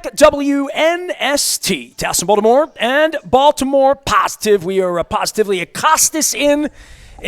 back. WNST, Towson, Baltimore, and Baltimore Positive. We are positively accosted in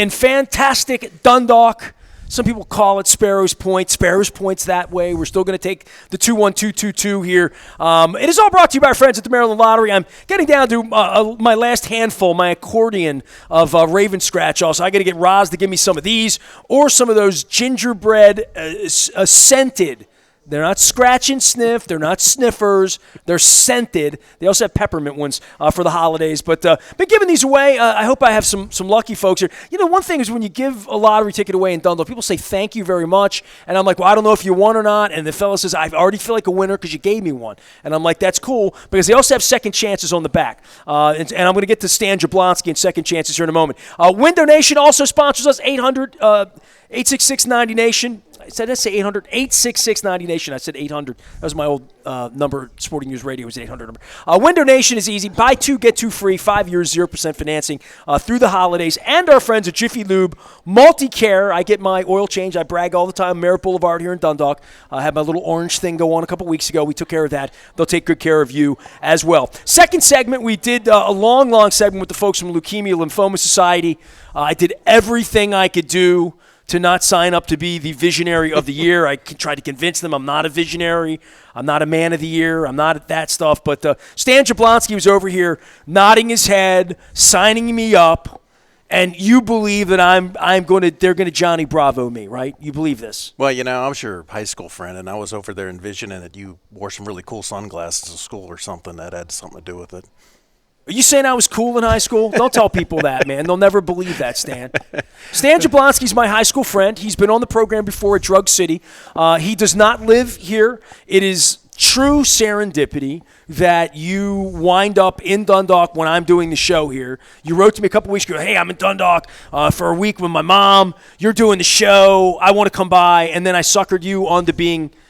fantastic Dundalk. Some people call it Sparrows Point. Sparrows Point's that way. We're still going to take the 21222 here. It is all brought to you by our friends at the Maryland Lottery. I'm getting down to my last handful, my accordion of Raven Scratch. Also, I got to get Roz to give me some of these or some of those gingerbread scented. They're not scratch and sniff. They're not sniffers. They're scented. They also have peppermint ones for the holidays. But been giving these away. I hope I have some lucky folks here. You know, one thing is when you give a lottery ticket away in Dundalk, people say thank you very much. And I'm like, well, I don't know if you won or not. And the fellow says, I already feel like a winner because you gave me one. And I'm like, that's cool because they also have second chances on the back. And I'm going to get to Stan Jablonski and second chances here in a moment. Window Nation also sponsors us, 800-866-90-NATION. I said, let's say 800, 866-90-NATION. I said 800. That was my old number. Sporting News Radio was 800 number. Window Nation is easy. Buy two, get two free. 5 years, 0% financing through the holidays. And our friends at Jiffy Lube, Multi-Care. I get my oil change. I brag all the time. Merritt Boulevard here in Dundalk. I had my little orange thing go on a couple weeks ago. We took care of that. They'll take good care of you as well. Second segment, we did a long segment with the folks from Leukemia Lymphoma Society. I did everything I could do to not sign up to be the visionary of the year. I tried to convince them I'm not a visionary. I'm not a man of the year. I'm not at that stuff. But Stan Jablonski was over here nodding his head, signing me up, and you believe that they're going to Johnny Bravo me, right? You believe this? Well, you know, I was your high school friend, and I was over there envisioning that you wore some really cool sunglasses to school or something that had something to do with it. Are you saying I was cool in high school? Don't tell people that, man. They'll never believe that, Stan. Stan Jablonski's my high school friend. He's been on the program before at Drug City. He does not live here. It is true serendipity that you wind up in Dundalk when I'm doing the show here. You wrote to me a couple weeks ago, hey, I'm in Dundalk for a week with my mom. You're doing the show. I want to come by. And then I suckered you onto being –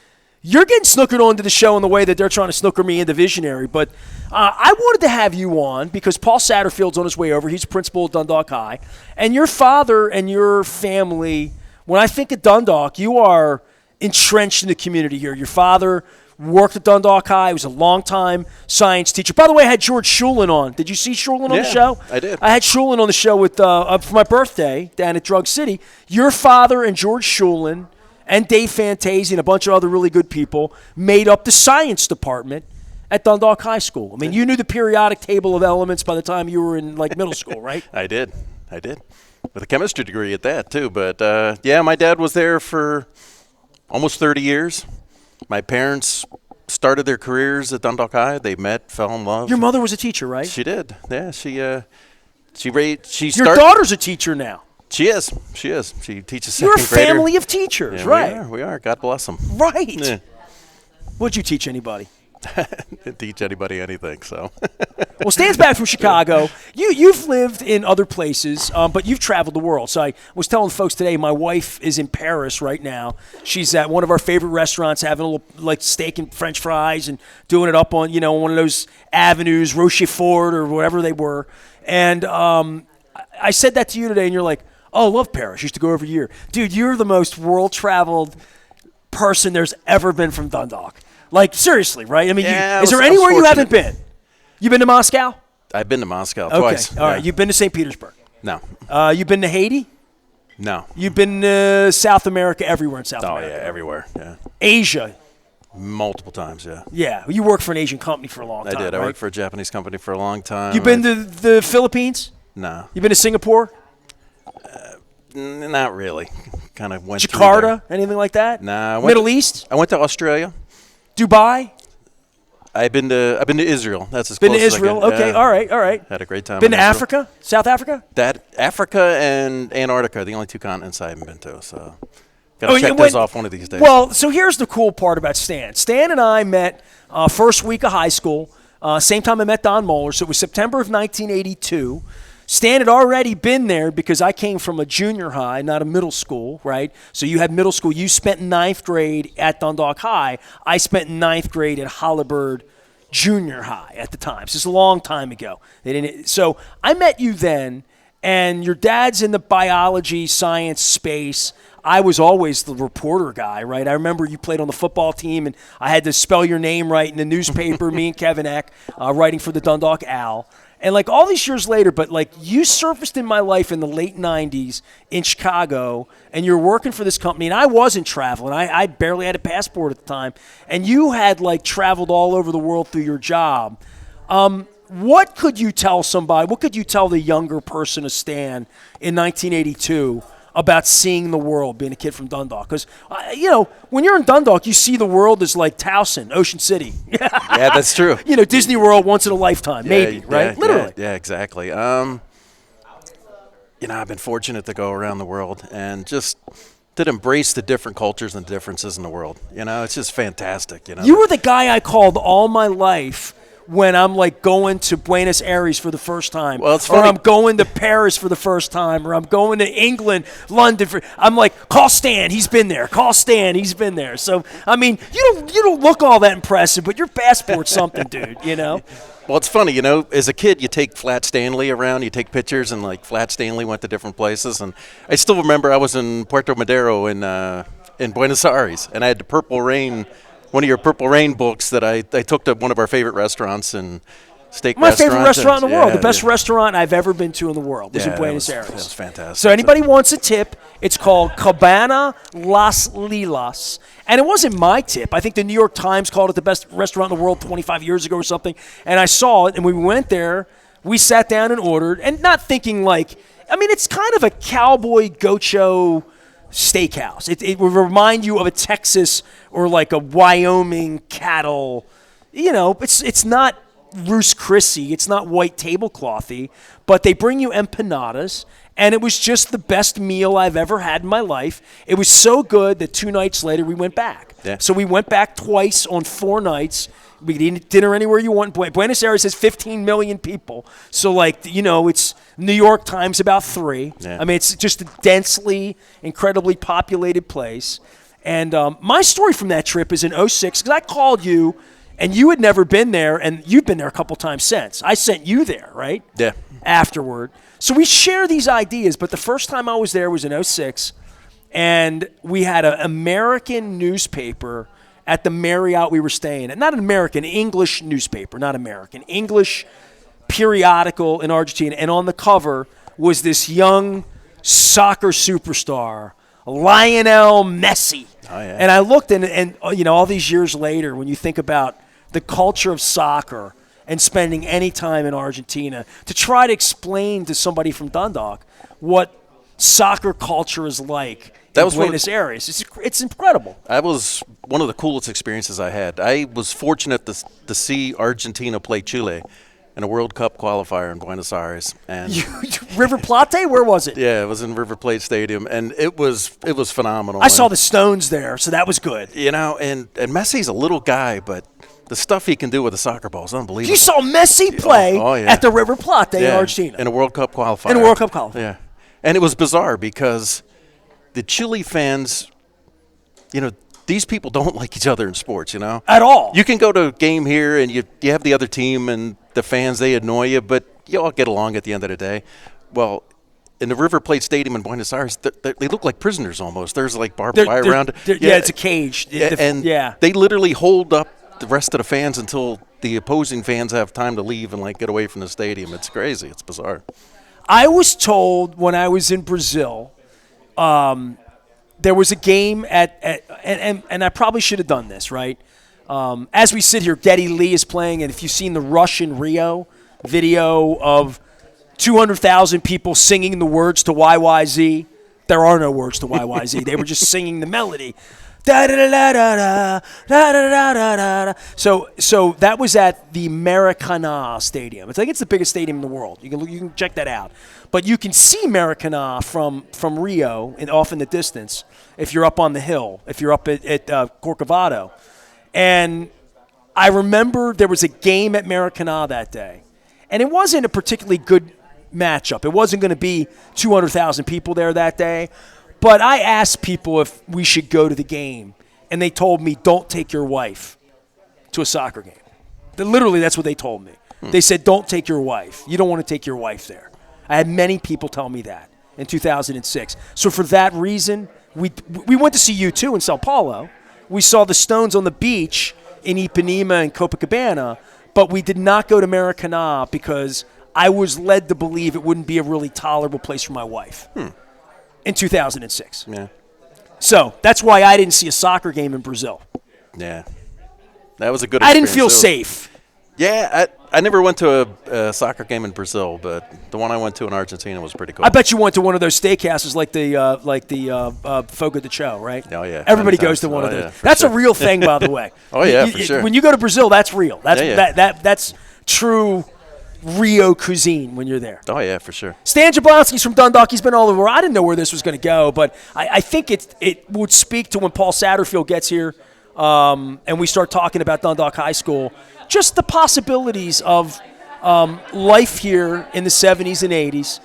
you're getting snookered onto the show in the way that they're trying to snooker me into visionary. But I wanted to have you on because Paul Satterfield's on his way over. He's principal at Dundalk High. And your father and your family, when I think of Dundalk, you are entrenched in the community here. Your father worked at Dundalk High. He was a longtime science teacher. By the way, I had George Schulin on. Did you see Schulin on the show? I did. I had Schulin on the show with for my birthday down at Drug City. Your father and George Schulin and Dave Fantasi and a bunch of other really good people made up the science department at Dundalk High School. I mean, you knew the periodic table of elements by the time you were in, like, middle school, right? I did. With a chemistry degree at that, too. But, yeah, my dad was there for almost 30 years. My parents started their careers at Dundalk High. They met, fell in love. Your mother was a teacher, right? She did. Yeah, Your daughter's a teacher now. She is. She teaches second You're a grader. family of teachers, Yeah, right? We are. God bless them. Right. Yeah. What'd you teach anybody? Didn't teach anybody anything, so. Well, Stan's back from Chicago. You've lived in other places, but you've traveled the world. So I was telling folks today, my wife is in Paris right now. She's at one of our favorite restaurants having a little like steak and French fries and doing it up on, one of those avenues, Rochefort or whatever they were. And I said that to you today, and you're like, oh, I love Paris. Used to go every year. Dude, you're the most world-traveled person there's ever been from Dundalk. Like, seriously, right? I mean, is there anywhere you haven't been? You been to Moscow? I've been to Moscow twice. All right. You've been to St. Petersburg? No. You've been to Haiti? No. You've been to South America, everywhere in South America? Oh, yeah, everywhere, yeah. Asia? Multiple times, yeah. Yeah. You worked for an Asian company for a long time, I did. I right? worked for a Japanese company for a long time. You been to the Philippines? No. You been to Singapore? Not really. Kind of went Jakarta? Anything like that? Nah. Middle East? I went to Australia. Dubai? I've been to Israel. That's as been close to Israel. as I can. Okay, Yeah. all right. Had a great time. Been to Israel. Africa? South Africa? Africa and Antarctica are the only two continents I haven't been to. So got to check those off one of these days. Well, so here's the cool part about Stan. Stan and I met first week of high school. Same time I met Don Moeller. So it was September of 1982. Stan had already been there because I came from a junior high, not a middle school, right? So you had middle school. You spent ninth grade at Dundalk High. I spent ninth grade at Holabird Junior High at the time. So it's a long time ago. So I met you then, and your dad's in the biology, science space. I was always the reporter guy, right? I remember you played on the football team, and I had to spell your name right in the newspaper, me and Kevin Eck, writing for the Dundalk Owl. And, like, all these years later, but, like, you surfaced in my life in the late 90s in Chicago, and you're working for this company, and I wasn't traveling. I barely had a passport at the time. And you had, like, traveled all over the world through your job. What could you tell somebody, what could you tell the younger person of Stan in 1982 about seeing the world, being a kid from Dundalk? Because, when you're in Dundalk, you see the world as like Towson, Ocean City. Yeah, that's true. Disney World once in a lifetime, maybe, right? Literally. Yeah, exactly. I've been fortunate to go around the world and just to embrace the different cultures and differences in the world. It's just fantastic. You were the guy I called all my life when I'm, like, going to Buenos Aires for the first time, well, it's or funny. I'm going to Paris for the first time, or I'm going to England, London. I'm like, call Stan, he's been there. Call Stan, he's been there. So, I mean, you don't look all that impressive, but your passport's something, dude, Well, it's funny, as a kid, you take Flat Stanley around, you take pictures, and, like, Flat Stanley went to different places. And I still remember I was in Puerto Madero in Buenos Aires, and I had the Purple Rain, one of your Purple Rain books that I took to one of our favorite restaurants and steak My restaurant. favorite restaurant in the world. Yeah, The best restaurant I've ever been to in the world was in Buenos Aires. It was fantastic. So anybody wants a tip, it's called Cabana Las Lilas. And it wasn't my tip. I think the New York Times called it the best restaurant in the world 25 years ago or something. And I saw it, and we went there. We sat down and ordered, and not thinking like, it's kind of a cowboy gocho steakhouse. It would remind you of a Texas or like a Wyoming cattle. It's not Ruth's Chrissy. It's not white tableclothy, but they bring you empanadas, and it was just the best meal I've ever had in my life. It was so good that 2 nights later we went back. Yeah. So we went back twice on 4 nights. We could eat dinner anywhere you want. Buenos Aires has 15 million people. So, like, it's New York times about 3. Yeah. It's just a densely, incredibly populated place. And my story from that trip is in 06, because I called you, and you had never been there, and you've been there a couple times since. I sent you there, right? Yeah. Afterward. So we share these ideas, but the first time I was there was in 06, and we had an American newspaper at the Marriott we were staying at. Not an American, English newspaper, not American. English periodical in Argentina. And on the cover was this young soccer superstar, Lionel Messi. Oh, yeah. And I looked, and all these years later, when you think about the culture of soccer and spending any time in Argentina, to try to explain to somebody from Dundalk what soccer culture is like in Buenos Aires. It's incredible. That was one of the coolest experiences I had. I was fortunate to see Argentina play Chile in a World Cup qualifier in Buenos Aires. And River Plate? Where was it? Yeah, it was in River Plate Stadium, and it was phenomenal. I saw the Stones there, so that was good. And Messi's a little guy, but the stuff he can do with a soccer ball is unbelievable. You saw Messi play at the River Plate in Argentina. In a World Cup qualifier. In a World Cup qualifier. Yeah. And it was bizarre because the Chile fans, these people don't like each other in sports, At all. You can go to a game here and you have the other team and the fans, they annoy you, but you all get along at the end of the day. Well, in the River Plate Stadium in Buenos Aires, they look like prisoners almost. There's like barbed wire around it. Yeah, it's a cage. They literally hold up the rest of the fans until the opposing fans have time to leave and like get away from the stadium. It's crazy. It's bizarre. I was told when I was in Brazil, there was a game and I probably should have done this, right? As we sit here, Geddy Lee is playing, and if you've seen the Rush in Rio video of 200,000 people singing the words to YYZ, there are no words to YYZ. They were just singing the melody. Da da da da da da da da da. So that was at the Maracanã Stadium. I think it's the biggest stadium in the world. You can check that out. But you can see Maracanã from Rio and off in the distance if you're up on the hill, if you're up at Corcovado. And I remember there was a game at Maracanã that day, and it wasn't a particularly good matchup. It wasn't going to be 200,000 people there that day. But I asked people if we should go to the game, and they told me, don't take your wife to a soccer game. Literally, that's what they told me. They said, don't take your wife. You don't want to take your wife there. I had many people tell me that in 2006. So for that reason, we went to see U2 in Sao Paulo. We saw the Stones on the beach in Ipanema and Copacabana, but we did not go to Maracana because I was led to believe it wouldn't be a really tolerable place for my wife in 2006. Yeah. So that's why I didn't see a soccer game in Brazil. Yeah. That was a good I experience. didn't feel safe. Yeah, I never went to a soccer game in Brazil, but the one I went to in Argentina was pretty cool. I bet you went to one of those steakhouses like the Fogo de Chão, right? Oh, yeah. Everybody goes to one of those. Yeah, that's sure. a real thing, by the way. Oh, yeah, for sure. When you go to Brazil, that's real. That's Yeah. that's true Rio cuisine when you're there. Oh, yeah, for sure. Stan Jablonski's from Dundalk. He's been all over. I didn't know where this was going to go, but I think it would speak to when Paul Satterfield gets here and we start talking about Dundalk High School, just the possibilities of life here in the 70s and 80s.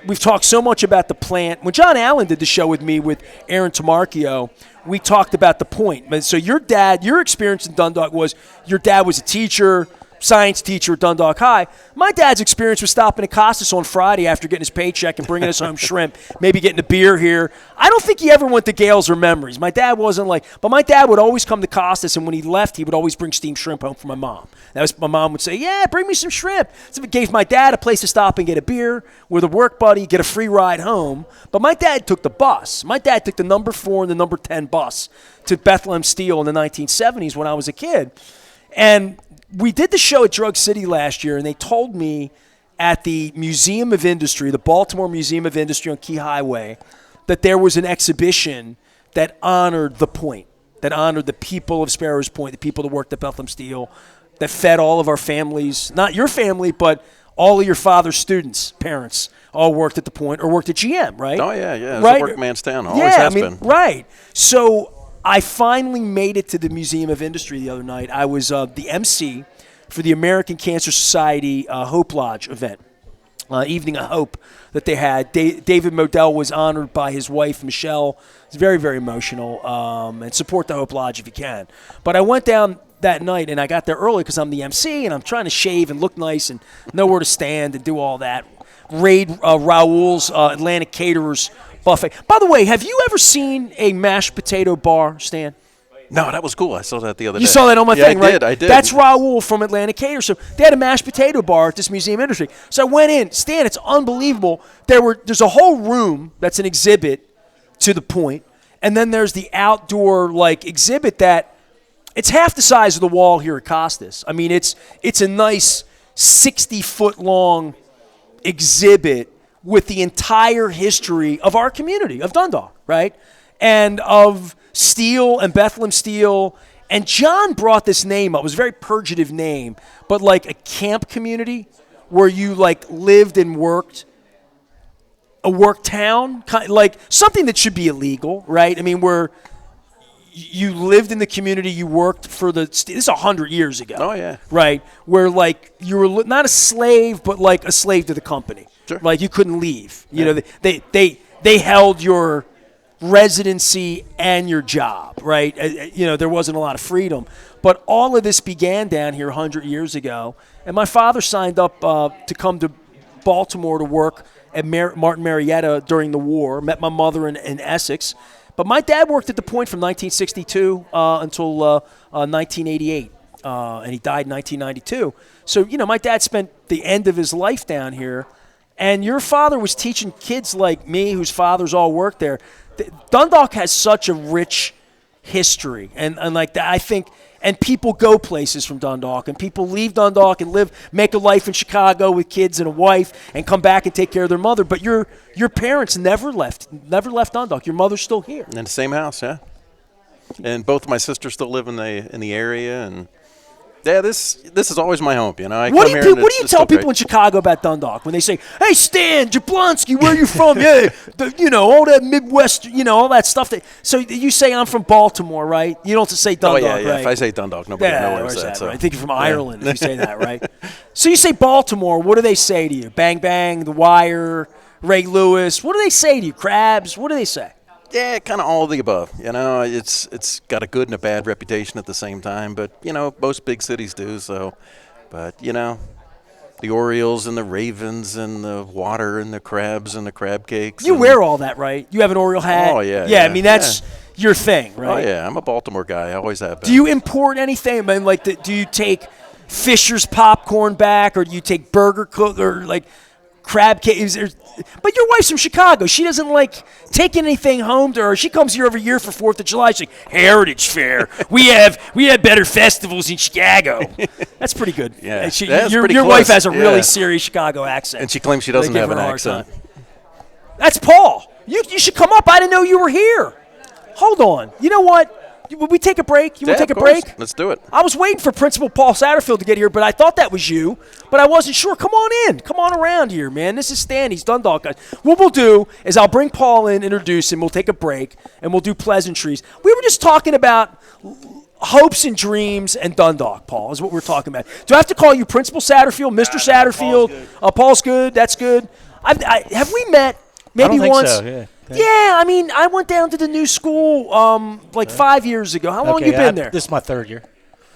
We've talked so much about the plant. When John Allen did the show with me with Aaron Tamarchio, we talked about the point. So your experience in Dundalk was your dad was a teacher, science teacher at Dundalk High. My dad's experience was stopping at Costas on Friday after getting his paycheck and bringing us home shrimp, maybe getting a beer here. I don't think he ever went to Gales or Memories. My dad wasn't but my dad would always come to Costas, and when he left, he would always bring steamed shrimp home for my mom. My mom would say, yeah, bring me some shrimp. So it gave my dad a place to stop and get a beer with a work buddy, get a free ride home. But my dad took the bus. My dad took the number 4 and the number 10 bus to Bethlehem Steel in the 1970s when I was a kid. And we did the show at Drug City last year, and they told me at the Museum of Industry, the Baltimore Museum of Industry on Key Highway, that there was an exhibition that honored the point, that honored the people of Sparrows Point, the people that worked at Bethlehem Steel, that fed all of our families, not your family, but all of your father's students, parents, all worked at the Point or worked at GM, right? Oh, yeah. It's right? a workman's town. Always has been. Right. So I finally made it to the Museum of Industry the other night. I was the MC for the American Cancer Society Hope Lodge event, Evening of Hope that they had. David Modell was honored by his wife, Michelle. It's very, very emotional. And support the Hope Lodge if you can. But I went down that night, and I got there early because I'm the MC, and I'm trying to shave and look nice and know where to stand and do all that. Raid Raoul's Atlantic Caterers buffet. By the way, have you ever seen a mashed potato bar, Stan? No, that was cool. I saw that the other day. You saw that on my thing, right? I did. That's Raoul from Atlantic Caterers. So they had a mashed potato bar at this museum industry. So I went in. Stan, it's unbelievable. There's a whole room that's an exhibit to the Point, and then there's the outdoor exhibit that it's half the size of the wall here at Costas. I mean, it's a nice 60-foot long exhibit with the entire history of our community, of Dundalk, right? And of steel and Bethlehem Steel. And John brought this name up. It was a very purgative name, but like a camp community where you lived and worked, a work town, like something that should be illegal, right? I mean, where you lived in the community, you worked for this is 100 years ago. Oh, yeah. Right? Where you were not a slave, but a slave to the company. Sure. You couldn't leave. You know, they held your residency and your job, right? There wasn't a lot of freedom. But all of this began down here 100 years ago. And my father signed up to come to Baltimore to work at Martin Marietta during the war, met my mother in Essex. But my dad worked at the Point from 1962 until 1988, and he died in 1992. So, my dad spent the end of his life down here, and your father was teaching kids like me, whose fathers all worked there. Dundalk has such a rich history, and like that, I think, and people go places from Dundalk, and people leave Dundalk and make a life in Chicago with kids and a wife, and come back and take care of their mother. But your parents never left Dundalk. Your mother's still here in the same house, yeah. And both of my sisters still live in the area, and yeah, this is always my home. What do you tell people in Chicago about Dundalk when they say, "Hey, Stan Jablonski, where are you from?" Yeah, all that Midwest, all that stuff. So you say I'm from Baltimore, right? You don't have to say Dundalk, yeah. right? If I say Dundalk, nobody knows that. Right? I think you're from Ireland if you say that, right? So you say Baltimore. What do they say to you? Bang Bang, The Wire, Ray Lewis. What do they say to you? Crabs. What do they say? Yeah, kind of all of the above. It's got a good and a bad reputation at the same time, but most big cities do. So, but the Orioles and the Ravens and the water and the crabs and the crab cakes. You wear all that, right? You have an Oriole hat? Oh, yeah. Yeah, I mean, that's your thing, right? Oh, yeah. I'm a Baltimore guy. I always have been. Do you import anything? I mean, like, do you take Fisher's popcorn back, or do you take Burger Cook, or, like, crab cakes? But your wife's from Chicago. She doesn't like taking anything home to her. She comes here every year for 4th of July. She's like, Heritage Fair. We have better festivals in Chicago. That's pretty good. Yeah, your wife has a really serious Chicago accent. And she claims she doesn't have an accent. That's Paul. You should come up. I didn't know you were here. Hold on. You know what? Would we take a break? You want to take a break? Let's do it. I was waiting for Principal Paul Satterfield to get here, but I thought that was you. But I wasn't sure. Come on in. Come on around here, man. This is Stan. He's Dundalk guy. What we'll do is I'll bring Paul in, introduce him. We'll take a break, and we'll do pleasantries. We were just talking about hopes and dreams and Dundalk, Paul, is what we're talking about. Do I have to call you Principal Satterfield, Mr. Satterfield? Paul's good. That's good. Have we met maybe once? I don't think so, yeah. Yeah, I mean, I went down to the new school 5 years ago. How long have you been there? This is my 3rd year.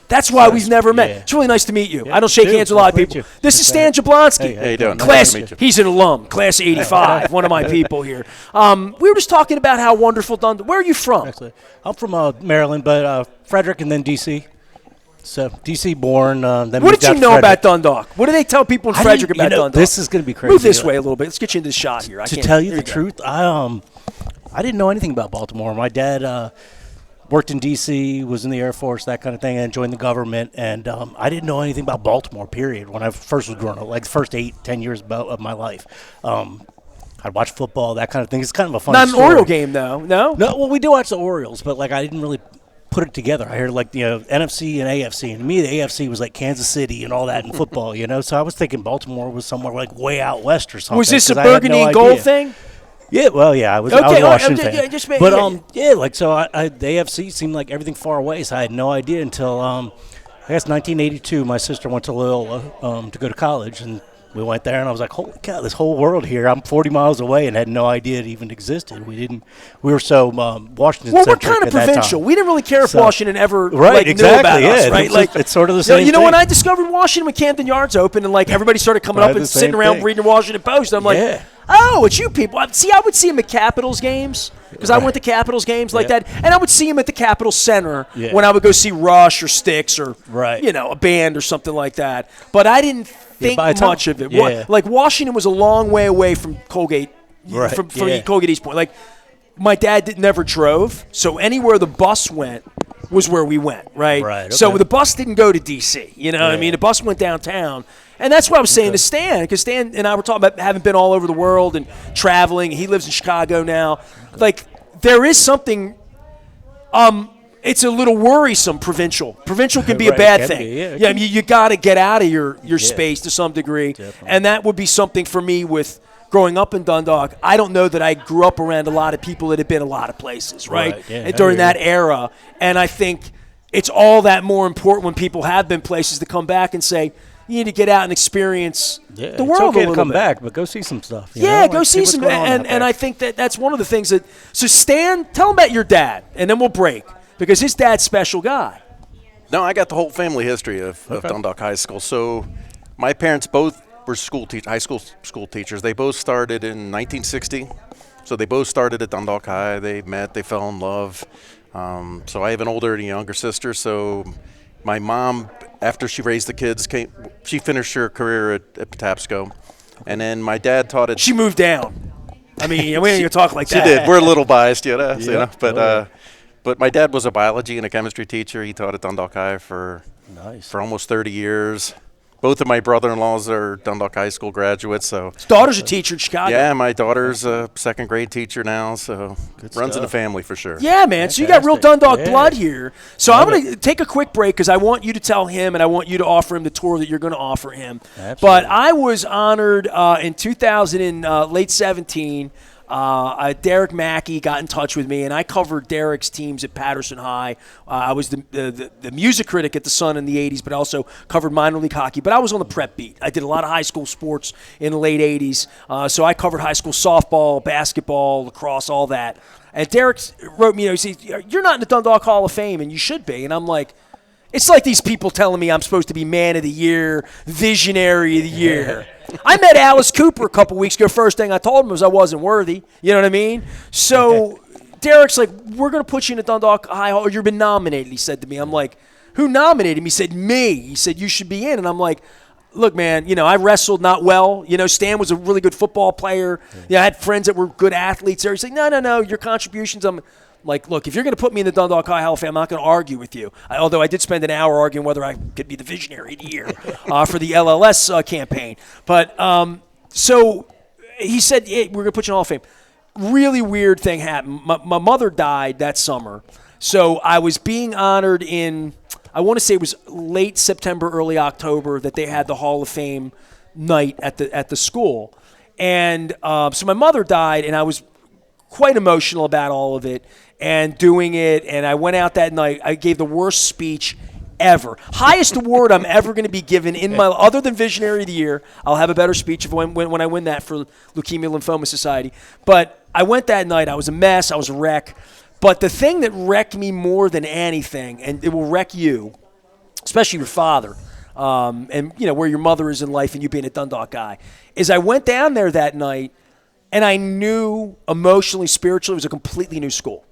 That's why we've never met. Yeah. It's really nice to meet you. Yeah, I don't shake hands with a lot of nice to people. meet you. This is Stan Jablonski. How you doing? Class, Nice to meet you. he's an alum, class of 85, one of my people here. We were just talking about how wonderful Dundalk. Where are you from? Actually, I'm from Maryland, but Frederick and then D.C. So D.C. born. Then What did you know Frederick. about Dundalk? What do they tell people in Frederick about Dundalk? This is going to be crazy. Move this way a little bit. Let's get you into the shot here. To tell you the truth, I didn't know anything about Baltimore. My dad worked in D.C., was in the Air Force, that kind of thing, and joined the government. And I didn't know anything about Baltimore, period, when I first was growing up, like the first 8-10 years of my life. I'd watch football, that kind of thing. It's kind of a fun Not story. an Oriole game, though, no? No, well, we do watch the Orioles, but, like, I didn't really put it together. I heard, like, NFC and AFC. And to me, the AFC was like Kansas City and all that in football, So I was thinking Baltimore was somewhere, like, way out west or something. Was this a burgundy and gold thing? Yeah, well, yeah, I was a Washington fan. The AFC seemed like everything far away, so I had no idea until, I guess, 1982. My sister went to Loyola to go to college, and we went there, and I was like, holy cow, this whole world here. I'm 40 miles away and had no idea it even existed. We were so Washington-centric Well, we're kind of provincial. We didn't really care if Washington ever knew about us, right? It's sort of the same thing. When I discovered Washington when Camden Yards opened and, like, everybody started coming up and sitting around reading the Washington Post, I'm like, oh, it's you people. See, I would see him at Capitals games because I went to Capitals games like that, and I would see him at the Capitol Center when I would go see Rush or Styx or a band or something like that. But I didn't think much of it. Like, Washington was a long way away from Colgate, from Colgate East Point. Like, my dad never drove, so anywhere the bus went was where we went, right? So the bus didn't go to D.C., what I mean? The bus went downtown. And that's what I was saying to Stan, because Stan and I were talking about having been all over the world and traveling. He lives in Chicago now. Like, there is something it's a little worrisome, provincial. Provincial can be a bad thing. I mean, you got to get out of your space to some degree. Definitely. And that would be something for me with growing up in Dundalk. I don't know that I grew up around a lot of people that had been a lot of places, right? During that era. And I think it's all that more important when people have been places to come back and say, you need to get out and experience the world a little bit. It's okay to come back, but go see some stuff. Go see some. And I think that's one of the things that – so, Stan, tell them about your dad, and then we'll break, because his dad's a special guy. No, I got the whole family history of Dundalk High School. So my parents both were high school school teachers. They both started in 1960. So they both started at Dundalk High. They met. They fell in love. So I have an older and a younger sister. So my mom, after she raised the kids, she finished her career at Patapsco. And then my dad taught at... She moved down. I mean, we ain't going to talk like that. She did. We're a little biased, But my dad was a biology and a chemistry teacher. He taught at Dundalk High for almost 30 years. Both of my brother-in-laws are Dundalk High School graduates. So his daughter's a teacher in Chicago. Yeah, my daughter's a second-grade teacher now, so runs in the family for sure. Yeah, man. So you got real Dundalk blood here. So I'm going to take a quick break because I want you to tell him and I want you to offer him the tour that you're going to offer him. Absolutely. But I was honored in 2000 in late 17. Derek Mackey got in touch with me, and I covered Derek's teams at Patterson High. I was the music critic at the Sun in the 80s, but I also covered minor league hockey. But I was on the prep beat. I did a lot of high school sports in the late 80s. So I covered high school softball, basketball, lacrosse, all that. And Derek wrote me, he said, you're not in the Dundalk Hall of Fame, and you should be. And I'm like, It's like these people telling me I'm supposed to be man of the year, visionary of the year. I met Alice Cooper a couple weeks ago. First thing I told him was I wasn't worthy. You know what I mean? So Derek's like, we're going to put you in the Dundalk High Hall. You've been nominated, he said to me. I'm like, who nominated him? He said, me. He said, you should be in. And I'm like, look, man, I wrestled not well. Stan was a really good football player. I had friends that were good athletes there. He's like, no, your contributions. I'm like, look, if you're going to put me in the Dundalk High Hall of Fame, I'm not going to argue with you. Although I did spend an hour arguing whether I could be the visionary of the year for the LLS campaign. But so he said, hey, we're going to put you in the Hall of Fame. Really weird thing happened. My mother died that summer. So I was being honored in, I want to say it was late September, early October that they had the Hall of Fame night at the school. And so my mother died, and I was quite emotional about all of it and doing it. And I went out that night. I gave the worst speech ever. Highest award I'm ever going to be given in my, other than Visionary of the Year. I'll have a better speech when I win that for Leukemia Lymphoma Society. But I went that night. I was a mess. I was a wreck. But the thing that wrecked me more than anything, and it will wreck you, especially your father, and where your mother is in life and you being a Dundalk guy, is I went down there that night and I knew emotionally, spiritually, it was a completely new school.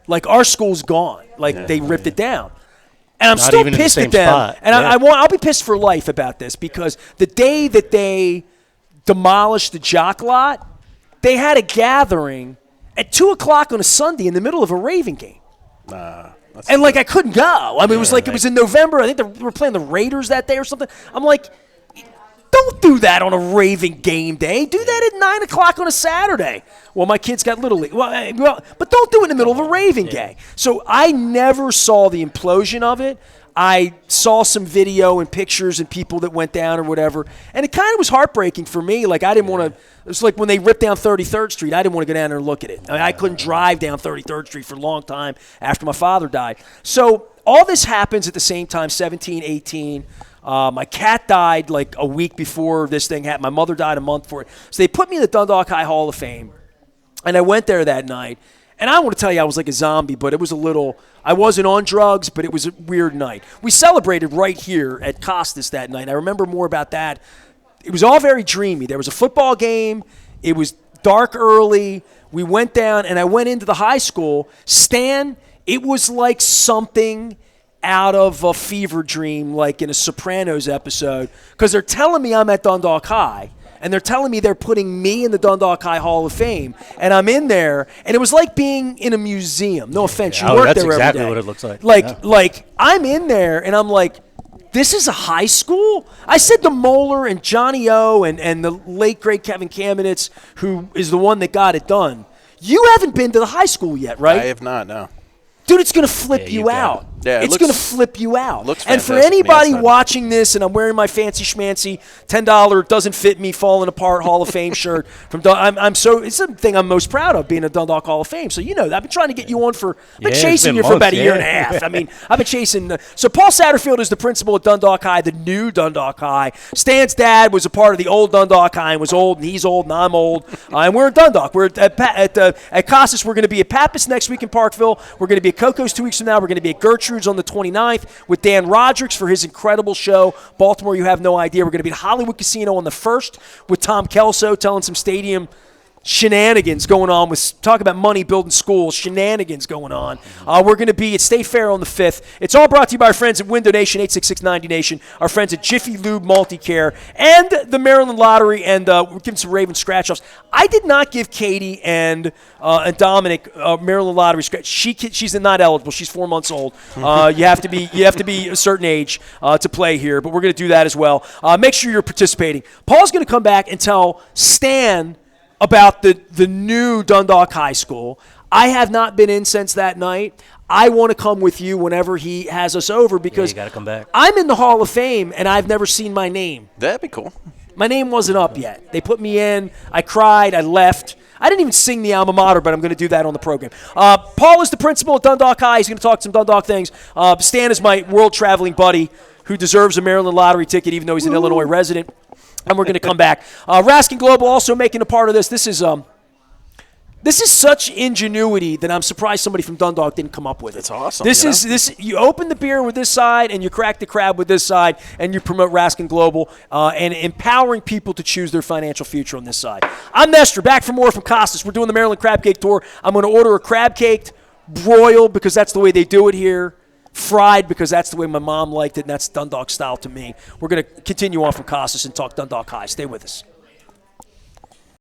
Like, our school's gone. Like, they ripped it down. And I'm still pissed at them. Spot. And I'll be pissed for life about this, because the day that they demolished the jock lot, they had a gathering at 2 o'clock on a Sunday in the middle of a Raven game. And, I couldn't go. I mean, it was in November. I think they were playing the Raiders that day or something. I'm like, don't do that on a Raven game day. Do that at 9 o'clock on a Saturday. Well, my kids got Little League. Well, but don't do it in the middle of a Raven game. So I never saw the implosion of it. I saw some video and pictures and people that went down or whatever, and it kind of was heartbreaking for me. Like, I didn't want to – it was like when they ripped down 33rd Street, I didn't want to go down there and look at it. I couldn't drive down 33rd Street for a long time after my father died. So all this happens at the same time, 17, 18. My cat died like a week before this thing happened. My mother died a month before it. So they put me in the Dundalk High Hall of Fame, and I went there that night. And I don't want to tell you I was like a zombie, but it was I wasn't on drugs, but it was a weird night. We celebrated right here at Costas that night. I remember more about that. It was all very dreamy. There was a football game. It was dark early. We went down, and I went into the high school. Stan, it was like something out of a fever dream, like in a Sopranos episode, because they're telling me I'm at Dundalk High. And they're telling me they're putting me in the Dundalk High Hall of Fame. And I'm in there, and it was like being in a museum. No offense, you work there every day. That's exactly what it looks like. Like I'm in there, and I'm like, this is a high school? I said to Moeller and Johnny O and the late, great Kevin Kamenetz, who is the one that got it done, you haven't been to the high school yet, right? I have not, no. Dude, it's going to flip you out. Yeah, it's going to flip you out. Looks and for anybody watching this, and I'm wearing my fancy schmancy $10 doesn't fit me falling apart Hall of Fame shirt from it's the thing I'm most proud of, being a Dundalk Hall of Fame. So I've been trying to get you on I've been chasing you for about a year and a half. I mean, I've been chasing. So Paul Satterfield is the principal at Dundalk High, the new Dundalk High. Stan's dad was a part of the old Dundalk High and was old, and he's old, and I'm old. And we're in Dundalk. We're at Costas. We're going to be at Pappas next week in Parkville. We're going to be at Coco's 2 weeks from now. We're going to be at Gertrude's on the 29th with Dan Rodricks for his incredible show. Baltimore, you have no idea. We're going to be at Hollywood Casino on the 1st with Tom Kelso telling some stadium shenanigans going on with talk about money building schools, shenanigans going on. We're going to be at State Fair on the 5th. It's all brought to you by our friends at Window Nation, 866-90 Nation, our friends at Jiffy Lube Multicare, and the Maryland Lottery, and we're giving some Raven scratch-offs. I did not give Katie and Dominic Maryland Lottery scratch. She's not eligible. She's 4 months old. You have to be a certain age to play here, but we're going to do that as well. Make sure you're participating. Paul's going to come back and tell Stan about the new Dundalk High School. I have not been in since that night. I want to come with you whenever he has us over, because you got to come back. I'm in the Hall of Fame, and I've never seen my name. That'd be cool. My name wasn't up yet. They put me in. I cried. I left. I didn't even sing the alma mater, but I'm going to do that on the program. Paul is the principal at Dundalk High. He's going to talk some Dundalk things. Stan is my world-traveling buddy who deserves a Maryland Lottery ticket, even though he's an Illinois resident. And we're going to come back. Raskin Global also making a part of this. This is This is such ingenuity that I'm surprised somebody from Dundalk didn't come up with it. It's awesome. This. You open the beer with this side, and you crack the crab with this side, and you promote Raskin Global and empowering people to choose their financial future on this side. I'm Nestor, back for more from Costas. We're doing the Maryland Crab Cake Tour. I'm going to order a crab cake, broiled because that's the way they do it here, fried because that's the way my mom liked it, and that's Dundalk style to me. We're going to continue on from Costas and talk Dundalk High. Stay with us.